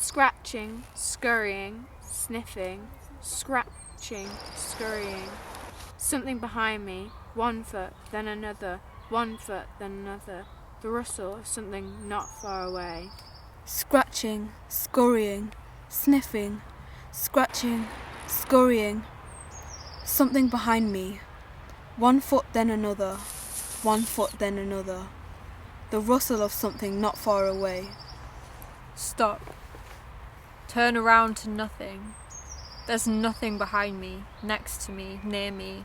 Scratching, scurrying, sniffing, scratching, scurrying. Something behind me, 1 foot, then another, 1 foot, then another. The rustle of something not far away. Scratching, scurrying, sniffing, scratching, scurrying. Something behind me, 1 foot, then another, 1 foot, then another. The rustle of something not far away. Stop. Turn around to nothing. There's nothing behind me, next to me, near me.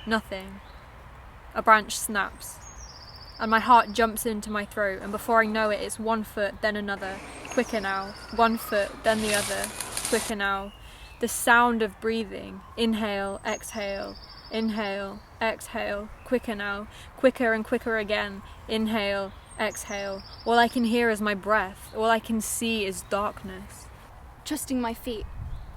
Nothing. A branch snaps, and my heart jumps into my throat, and before I know it, it's 1 foot, then another. Quicker now. 1 foot, then the other. Quicker now. The sound of breathing. Inhale, exhale. Inhale, exhale. Quicker now. Quicker and quicker again. Inhale, exhale. All I can hear is my breath. All I can see is darkness. Trusting my feet,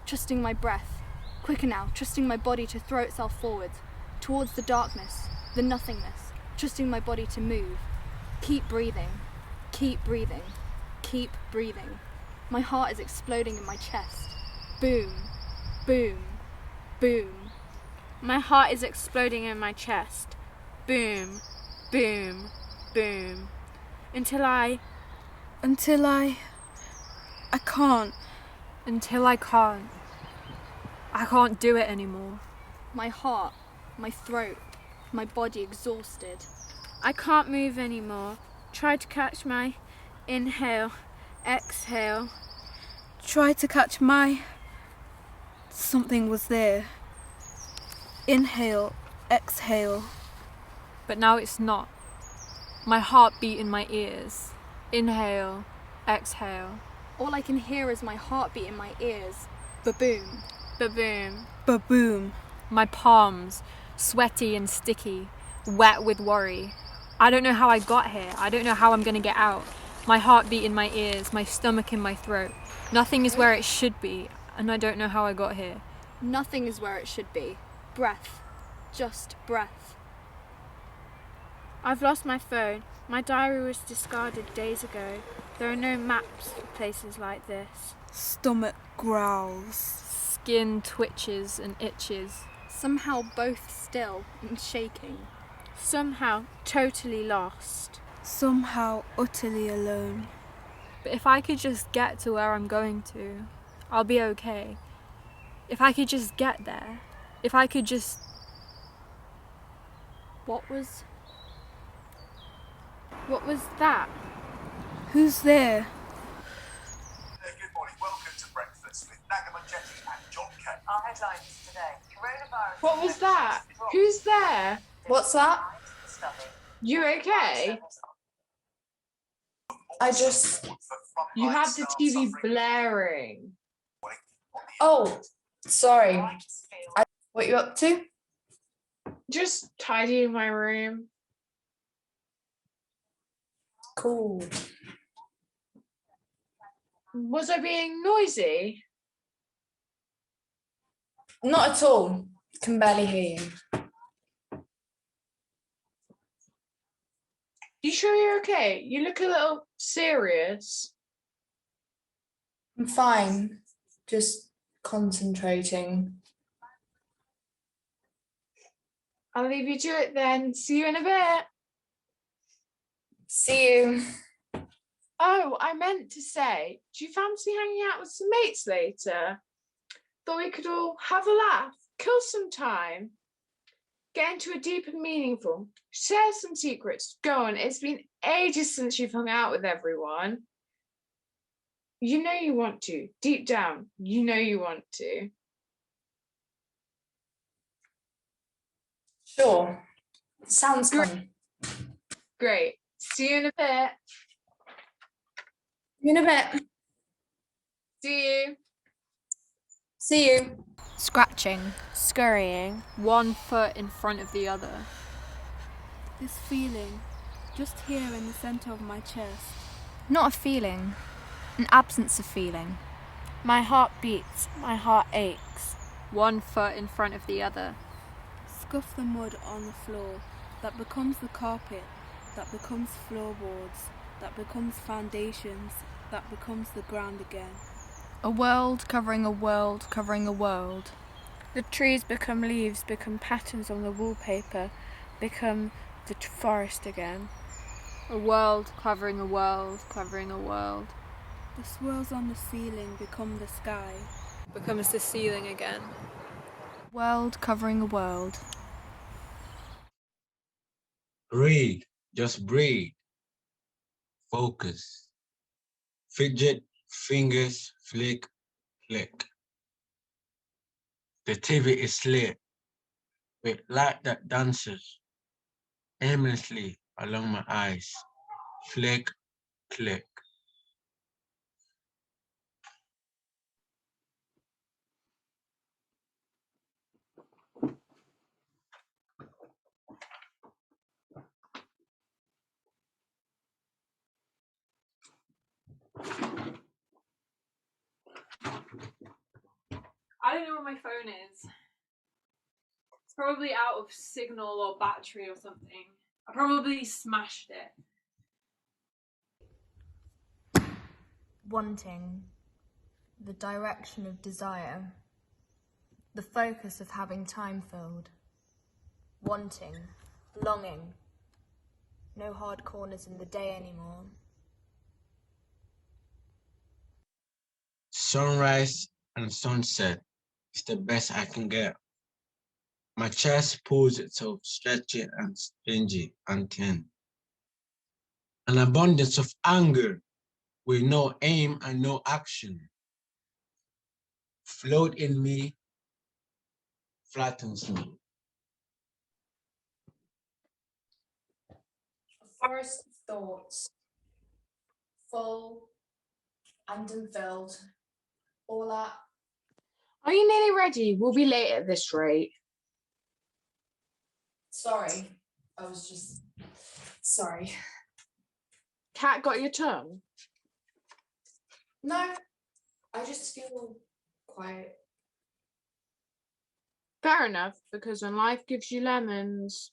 trusting my breath. Quicker now, trusting my body to throw itself forward, towards the darkness, the nothingness. Trusting my body to move. Keep breathing, keep breathing, keep breathing. My heart is exploding in my chest. Boom, boom, boom. My heart is exploding in my chest. Boom, boom, boom. Until I can't. Until I can't. I can't do it anymore. My heart, my throat, my body exhausted. I can't move anymore. Try to catch my inhale, exhale. Try to catch my... Something was there. Inhale, exhale. But now it's not. My heart beat in my ears. Inhale, exhale. All I can hear is my heartbeat in my ears. Ba-boom. Ba-boom. Ba-boom. My palms, sweaty and sticky, wet with worry. I don't know how I got here. I don't know how I'm gonna get out. My heartbeat in my ears, my stomach in my throat. Nothing is where it should be, and I don't know how I got here. Nothing is where it should be. Breath. Just breath. I've lost my phone. My diary was discarded days ago. There are no maps for places like this. Stomach growls. Skin twitches and itches. Somehow both still and shaking. Somehow totally lost. Somehow utterly alone. But if I could just get to where I'm going to, I'll be okay. If I could just get there. If I could just... What was that? Who's there? Good morning. Welcome to Breakfast with Nagamon Jetty and John Kay. Our headlines today. Coronavirus. What was that? Who's there? What's that? You okay? You had the TV blaring. Oh, sorry. What you up to? Just tidying my room. Cool. Was I being noisy? Not at all. Can barely hear you. You sure you're okay? You look a little serious. I'm fine. Just concentrating. I'll leave you to it then. See you in a bit. See you. Oh, I meant to say, do you fancy hanging out with some mates later? Thought we could all have a laugh, kill some time, get into a deep and meaningful, share some secrets. Go on, it's been ages since you've hung out with everyone. You know you want to. Deep down, you know you want to. Sure. Sounds fun. Great. See you in a bit. See you in a bit. See you. See you. Scratching, scurrying. 1 foot in front of the other. This feeling, just here in the centre of my chest. Not a feeling, an absence of feeling. My heart beats, my heart aches. One foot in front of the other. Scuff the mud on the floor that becomes the carpet, that becomes floorboards, that becomes foundations, that becomes the ground again. A world covering a world covering a world. The trees become leaves, become patterns on the wallpaper, become the forest again. A world covering a world covering a world. The swirls on the ceiling become the sky. Becomes the ceiling again. World covering a world. Breathe, just breathe. Focus. Fidget, fingers, flick, flick. The TV is lit with light that dances aimlessly along my eyes. Flick, click. I don't know where my phone is. It's probably out of signal or battery or something. I probably smashed it. Wanting. The direction of desire. The focus of having time filled. Wanting. Longing. No hard corners in the day anymore. Sunrise and sunset is the best I can get. My chest pulls itself stretchy and stingy and thin. An abundance of anger with no aim and no action. Float in me, flattens me. A forest of thoughts, full and unfilled, all at. Are you nearly ready? We'll be late at this rate. Sorry, I was just. Sorry. Cat got your tongue? No, I just feel quiet. Fair enough, because when life gives you lemons,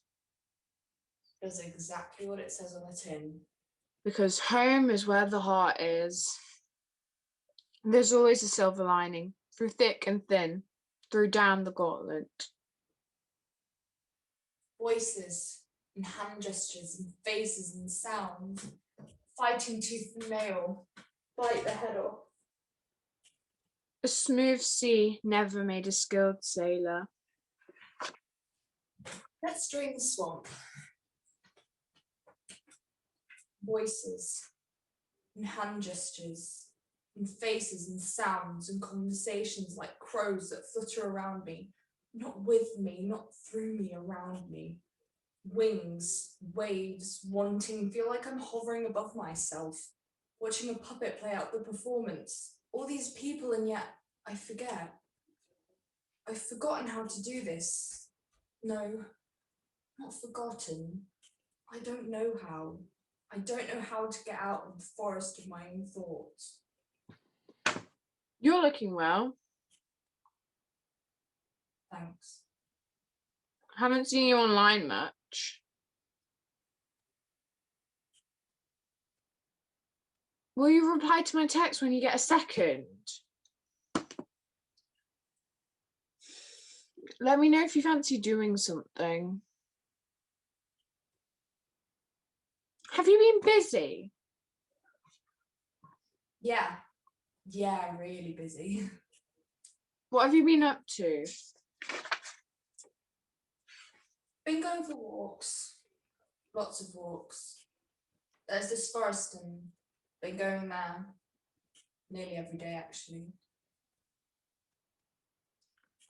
Does exactly what it says on the tin. because home is where the heart is. There's always a silver lining, through thick and thin, through down the gauntlet. Voices and hand gestures and faces and sounds, fighting tooth and nail, bite the head off. A smooth sea never made a skilled sailor. Let's drain the swamp. Voices and hand gestures and faces and sounds and conversations like crows that flutter around me, not with me, not through me, around me. Wings, waves, wanting, feel like I'm hovering above myself, watching a puppet play out the performance. All these people, and yet I forget. I've forgotten how to do this. No, not forgotten. I don't know how. I don't know how to get out of the forest of my own thoughts. You're looking well. Thanks. Haven't seen you online much. Will you reply to my text when you get a second? Let me know if you fancy doing something. Have you been busy? Yeah, really busy. What have you been up to? Been going for walks, lots of walks. There's this forest and been going there nearly every day actually.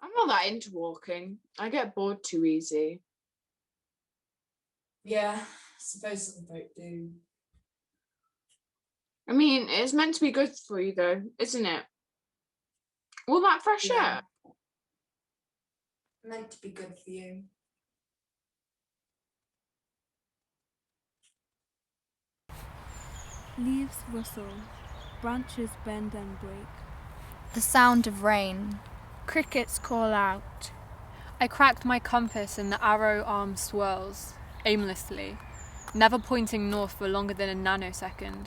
I'm not that into walking. I get bored too easy. Yeah, I suppose some folk do. I mean, it's meant to be good for you though, isn't it? All that fresh Yeah. air. Meant to be good for you. Leaves rustle, branches bend and break. The sound of rain. Crickets call out. I cracked my compass and the arrow arm swirls, aimlessly, never pointing north for longer than a nanosecond.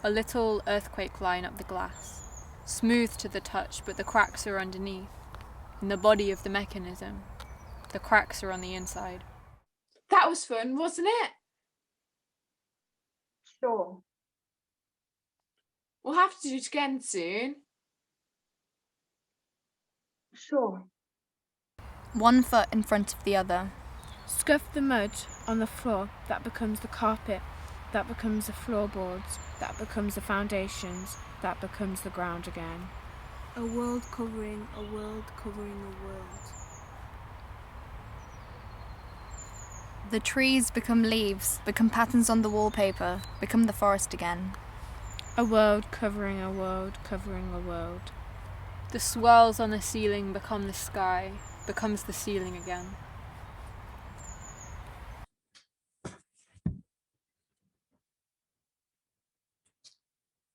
A little earthquake line up the glass, smooth to the touch, but the cracks are underneath. In the body of the mechanism, the cracks are on the inside. That was fun, wasn't it? Sure. We'll have to do it again soon. Sure. One foot in front of the other. Scuff the mud on the floor, that becomes the carpet, that becomes the floorboards, that becomes the foundations, that becomes the ground again. A world covering a world covering a world. The trees become leaves, become patterns on the wallpaper, become the forest again. A world covering a world covering a world. The swirls on the ceiling become the sky, becomes the ceiling again.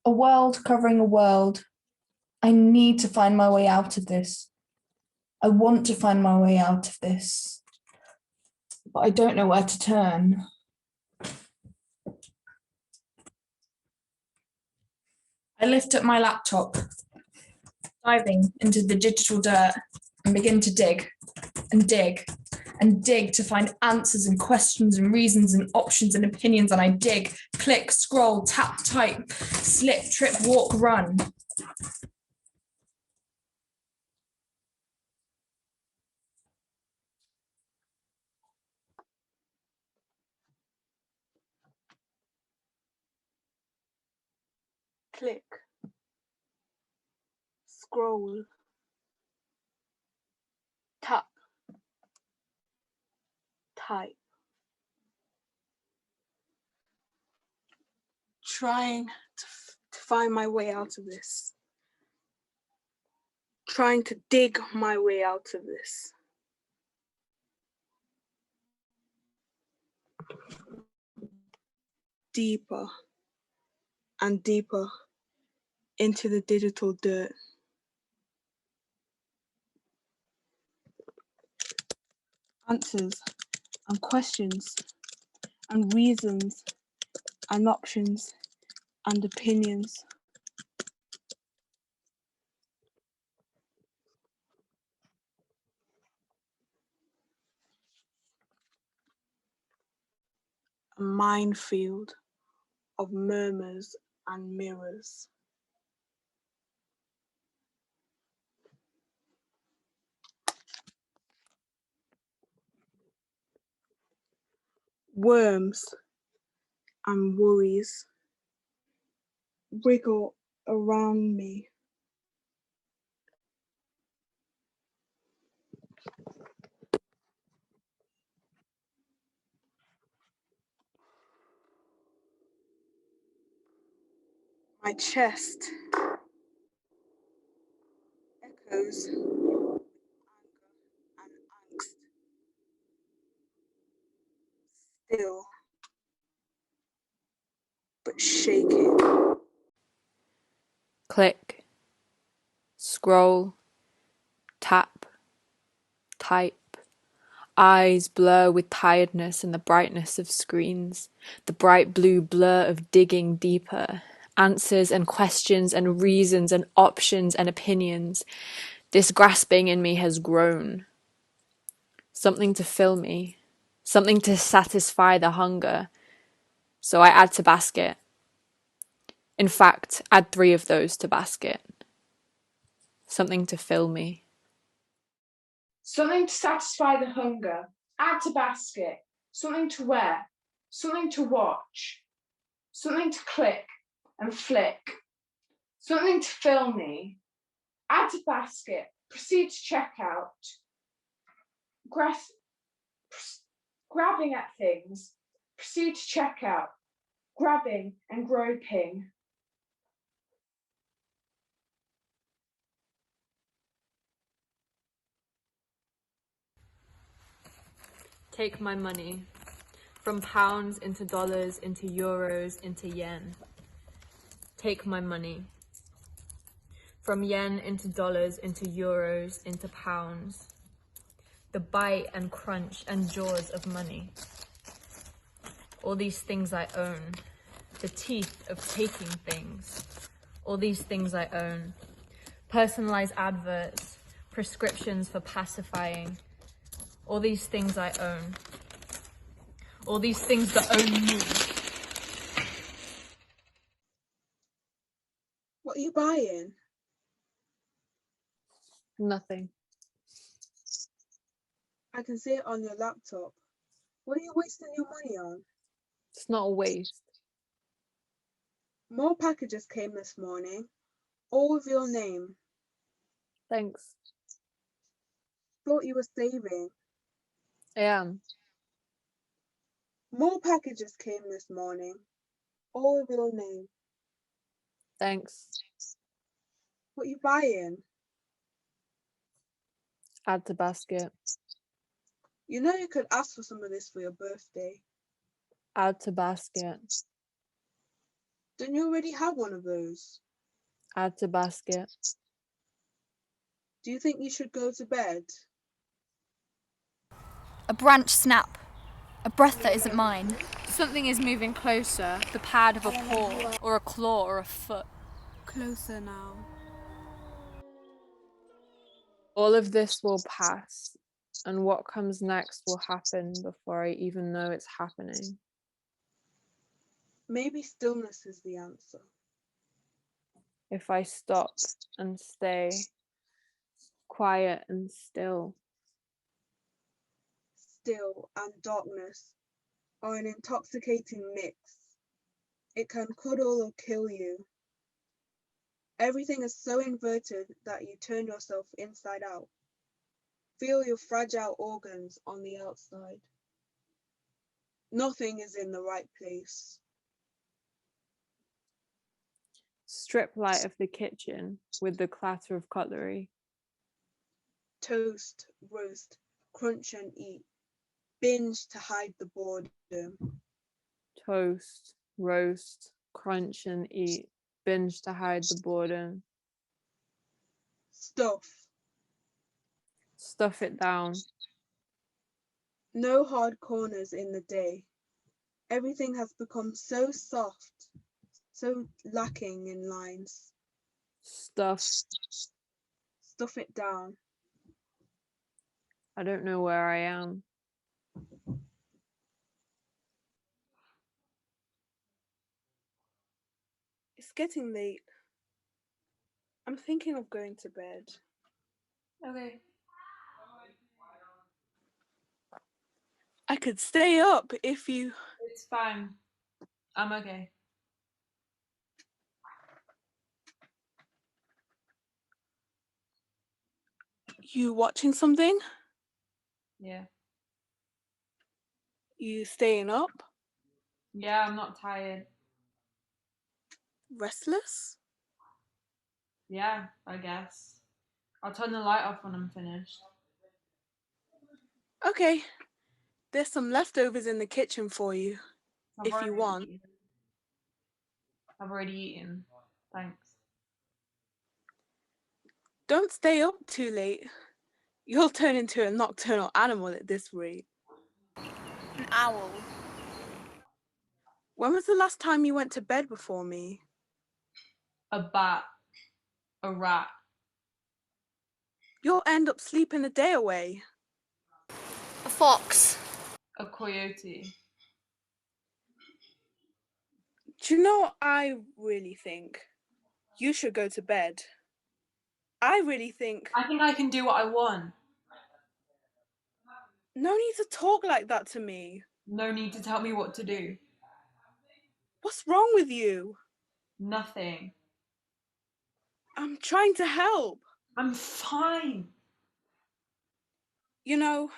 A world covering a world. I need to find my way out of this. I want to find my way out of this, but I don't know where to turn. I lift up my laptop, diving into the digital dirt, and begin to dig and dig and dig to find answers and questions and reasons and options and opinions. And I dig, click, scroll, tap, type, slip, trip, walk, run. Click. Scroll. Tap. Type. Trying to find my way out of this. Trying to dig my way out of this. Deeper and deeper into the digital dirt. Answers and questions and reasons and options and opinions. A minefield of murmurs and mirrors. Worms and worries wriggle around me. My chest echoes anger and angst. Still, but shaking. Click, scroll, tap, type. Eyes blur with tiredness and the brightness of screens, the bright blue blur of digging deeper, answers and questions and reasons and options and opinions. This grasping in me has grown. Something to fill me, something to satisfy the hunger. So I add to basket. In fact, add 3 of those to basket. Something to fill me. Something to satisfy the hunger. Add to basket. Something to wear. Something to watch. Something to click and flick. Something to fill me. Add to basket. Proceed to checkout. Grabbing at things. Proceed to checkout. Grabbing and groping. Take my money. From pounds into dollars, into euros, into yen. Take my money. From yen into dollars, into euros, into pounds. The bite and crunch and jaws of money. All these things I own. The teeth of taking things. All these things I own. Personalized adverts, prescriptions for pacifying. All these things I own. All these things that own me. What are you buying? Nothing. I can see it on your laptop. What are you wasting your money on? It's not a waste. More packages came this morning, all with your name. Thanks. Thought you were saving. I am. More packages came this morning, all with your name. Thanks. What are you buying? Add to basket. You know you could ask for some of this for your birthday. Add to basket. Don't you already have one of those? Add to basket. Do you think you should go to bed? A branch snap. A breath that isn't mine. Something is moving closer. The pad of a paw, or a claw, or a foot. Closer now. All of this will pass, and what comes next will happen before I even know it's happening. Maybe stillness is the answer. If I stop and stay quiet and still. Still and darkness are an intoxicating mix. It can cuddle or kill you. Everything is so inverted that you turn yourself inside out. Feel your fragile organs on the outside. Nothing is in the right place. Strip light of the kitchen with the clatter of cutlery. Toast, roast, crunch and eat. Binge to hide the boredom. Toast, roast, crunch and eat. Binge to hide the boredom. Stuff. Stuff it down. No hard corners in the day. Everything has become so soft, so lacking in lines. Stuff. Stuff it down. I don't know where I am. It's getting late. I'm thinking of going to bed. Okay. I could stay up if you... It's fine. I'm okay. You watching something? Yeah. You staying up? Yeah, I'm not tired. Restless? Yeah, I guess. I'll turn the light off when I'm finished. Okay. There's some leftovers in the kitchen for you, if you want. I've already eaten. Thanks. Don't stay up too late. You'll turn into a nocturnal animal at this rate. An owl. When was the last time you went to bed before me? A bat. A rat. You'll end up sleeping the day away. A fox. A coyote. Do you know what I really think? You should go to bed. I really think... I think I can do what I want. No need to talk like that to me. No need to tell me what to do. What's wrong with you? Nothing. I'm trying to help. I'm fine. You know,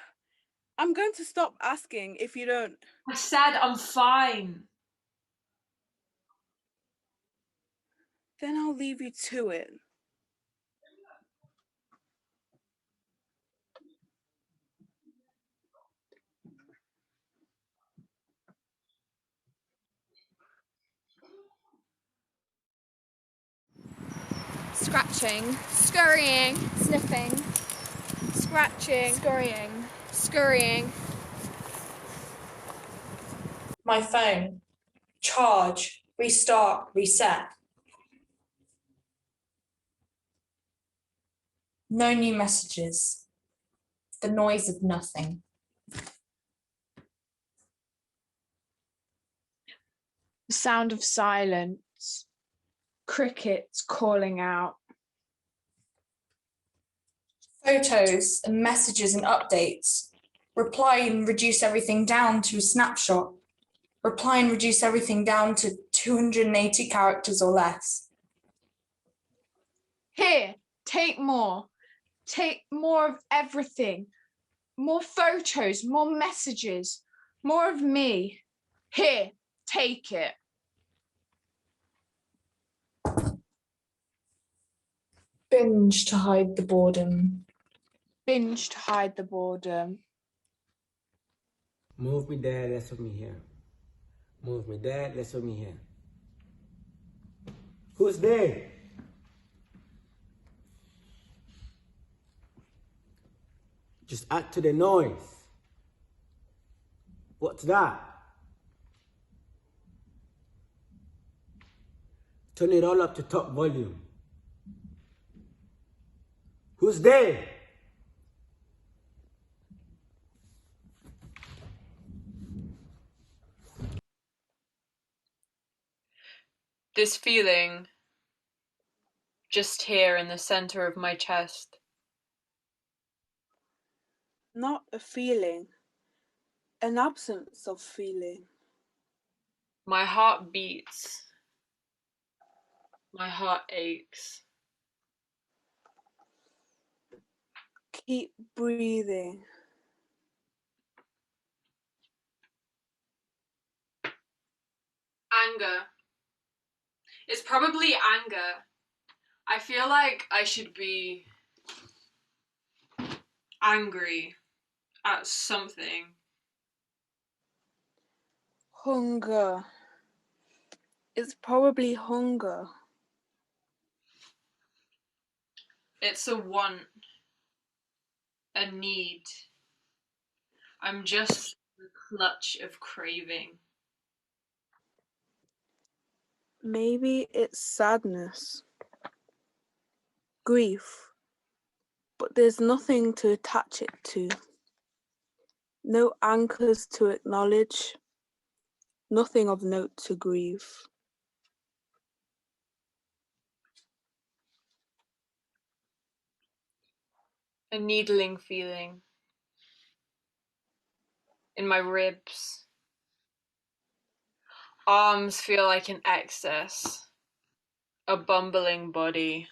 I'm going to stop asking if you don't... I said I'm fine. Then I'll leave you to it. scratching, scurrying, sniffing, scratching, scurrying, scurrying, My phone. Charge. Restart. Reset. No new messages. The noise of nothing. The sound of silence. Crickets calling out. Photos and messages and updates. Reply and reduce everything down to a snapshot. Reply and reduce everything down to 280 characters or less. Here, take more. Take more of everything. More photos, more messages, more of me. Here, take it. Binge to hide the boredom. Binge to hide the boredom. Move me, Dad, let's put me here. Move me, Dad, let's put me here. Who's there? Just add to the noise. What's that? Turn it all up to top volume. Who's there? This feeling, just here in the center of my chest. Not a feeling, an absence of feeling. My heart beats. My heart aches. Keep breathing. Anger. It's probably anger. I feel like I should be angry at something. Hunger. It's probably hunger. It's a want, a need. I'm just the clutch of craving. Maybe it's sadness, grief, but there's nothing to attach it to. No anchors to acknowledge, nothing of note to grieve. A needling feeling in my ribs. Arms feel like an excess. A bumbling body.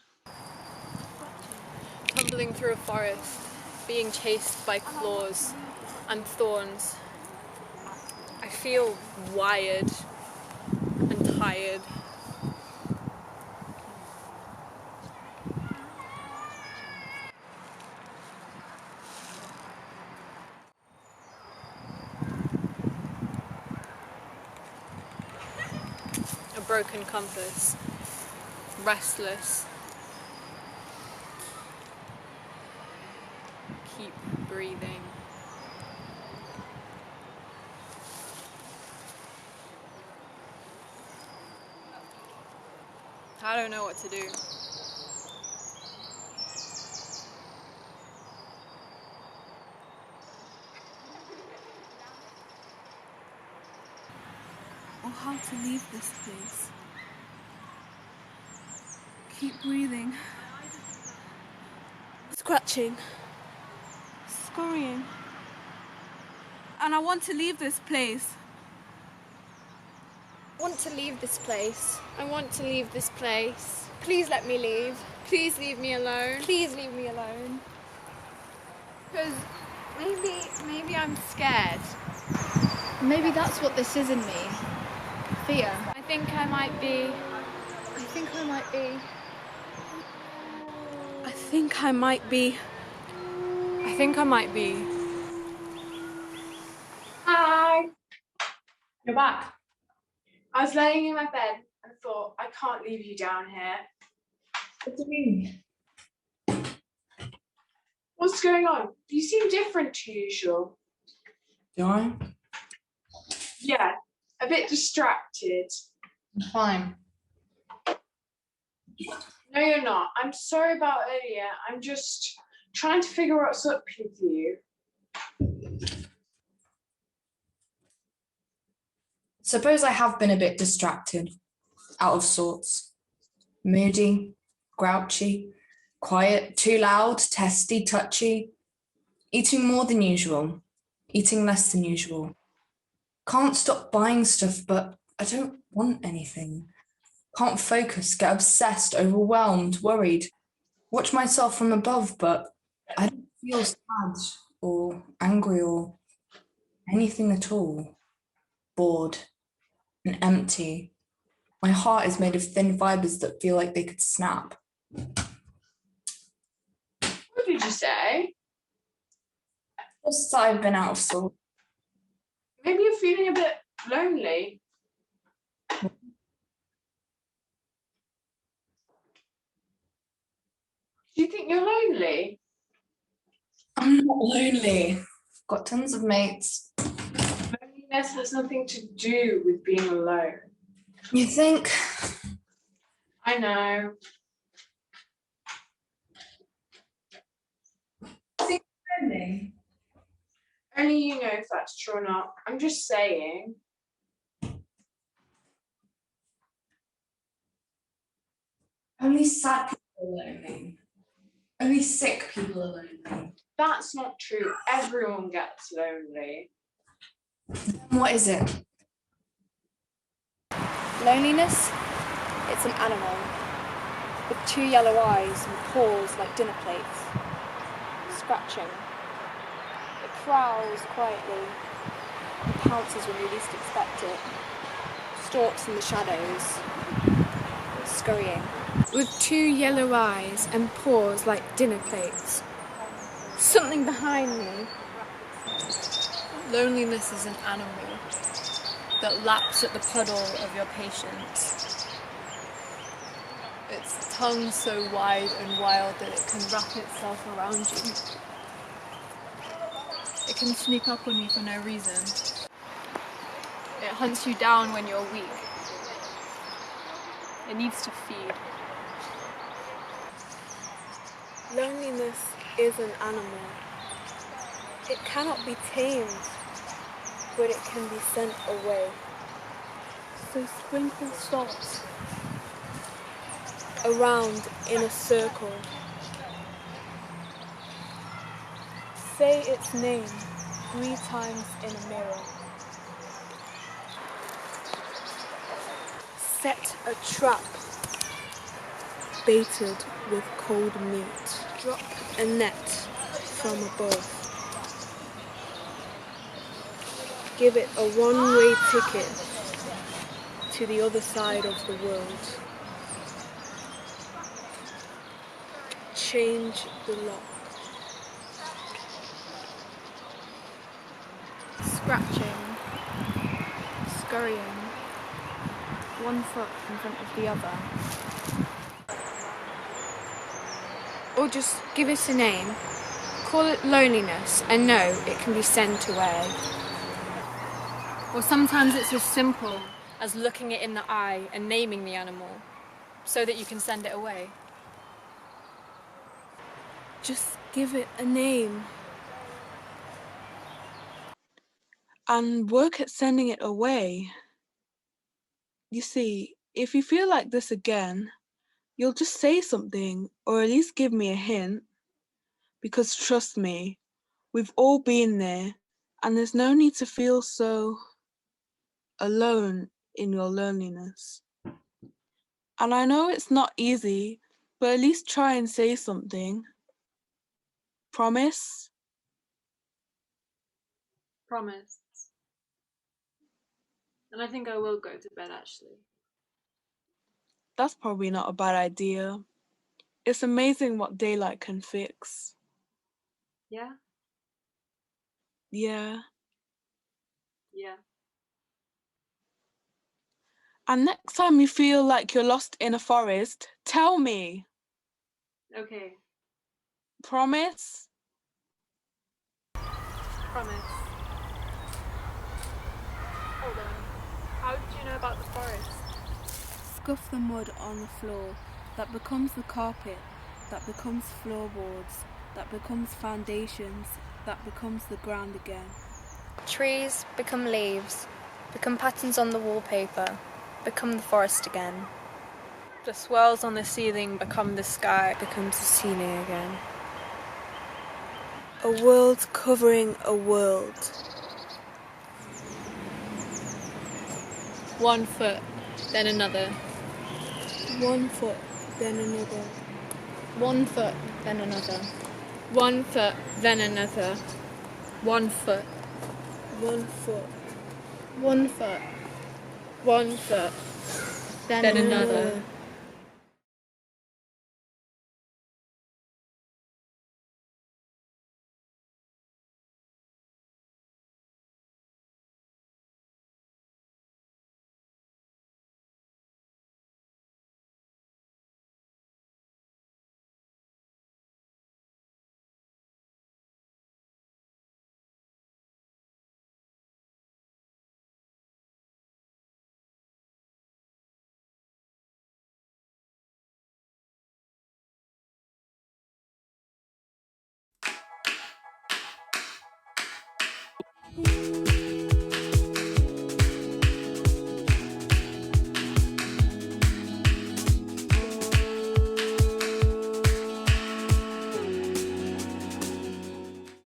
Tumbling through a forest, being chased by claws and thorns. I feel wired and tired. A broken compass, restless. Keep breathing. I don't know what to do. Or how to leave this place. Keep breathing. Scratching. Scurrying. And I want to leave this place. I want to leave this place. I want to leave this place. Please let me leave. Please leave me alone. Please leave me alone. Because maybe I'm scared. Maybe that's what this is in me. Fear. I think I might be. I think I might be. I think I might be. I think I might be. Hi. You're back. I was laying in my bed and thought, I can't leave you down here. What do you mean? What's going on? You seem different to usual. Do I? Yeah, a bit distracted. I'm fine. No, you're not. I'm sorry about earlier. I'm just trying to figure out what's up with you. Suppose I have been a bit distracted, out of sorts. Moody, grouchy, quiet, too loud, testy, touchy. Eating more than usual, eating less than usual. Can't stop buying stuff, but I don't want anything. Can't focus, get obsessed, overwhelmed, worried. Watch myself from above, but I don't feel sad or angry or anything at all. Bored and empty. My heart is made of thin fibers that feel like they could snap. What did you say? Just that I've been out of sorts. Maybe you're feeling a bit lonely. Do you think you're lonely? I'm not lonely. I've got tons of mates. Loneliness has nothing to do with being alone. You think? I know. Lonely? Only you know if that's true or not. I'm just saying. Only sad people are lonely. Only sick people are lonely. That's not true. Everyone gets lonely. What is it? Loneliness? It's an animal with 2 yellow eyes and paws like dinner plates. Scratching. It prowls quietly and pounces when you least expect it. Stalks in the shadows. Scurrying. With 2 yellow eyes and paws like dinner plates. Something behind me. Loneliness is an animal that laps at the puddle of your patience. Its tongue so wide and wild that it can wrap itself around you. It can sneak up on you for no reason. It hunts you down when you're weak. It needs to feed. Loneliness is an animal. It cannot be tamed, but it can be sent away. So sprinkle salt around in a circle. Say its name 3 times in a mirror. Set a trap baited with cold meat. Drop a net from above. Give it a one-way ticket to the other side of the world. Change the lock. Scratching. Scurrying. 1 foot in front of the other. Or just give it a name. Call it loneliness and know it can be sent away. Or sometimes it's as simple as looking it in the eye and naming the animal so that you can send it away. Just give it a name. And work at sending it away. You see, if you feel like this again, you'll just say something or at least give me a hint. Because trust me, we've all been there and there's no need to feel so alone in your loneliness. And I know it's not easy, but at least try and say something. Promise? Promise. And I think I will go to bed actually. That's probably not a bad idea. It's amazing what daylight can fix. Yeah? Yeah. Yeah. And next time you feel like you're lost in a forest, tell me. Okay. Promise. Promise. Hold on. How did you know about the forest? Scuff the mud on the floor, that becomes the carpet, that becomes floorboards, that becomes foundations, that becomes the ground again. Trees become leaves, become patterns on the wallpaper, become the forest again. The swirls on the ceiling become the sky. Becomes the ceiling again. A world covering a world. 1 foot, then another. 1 foot, then another. 1 foot, then another. 1 foot, then another. 1 foot. 1 foot, 1 foot, 1 foot, then another. another.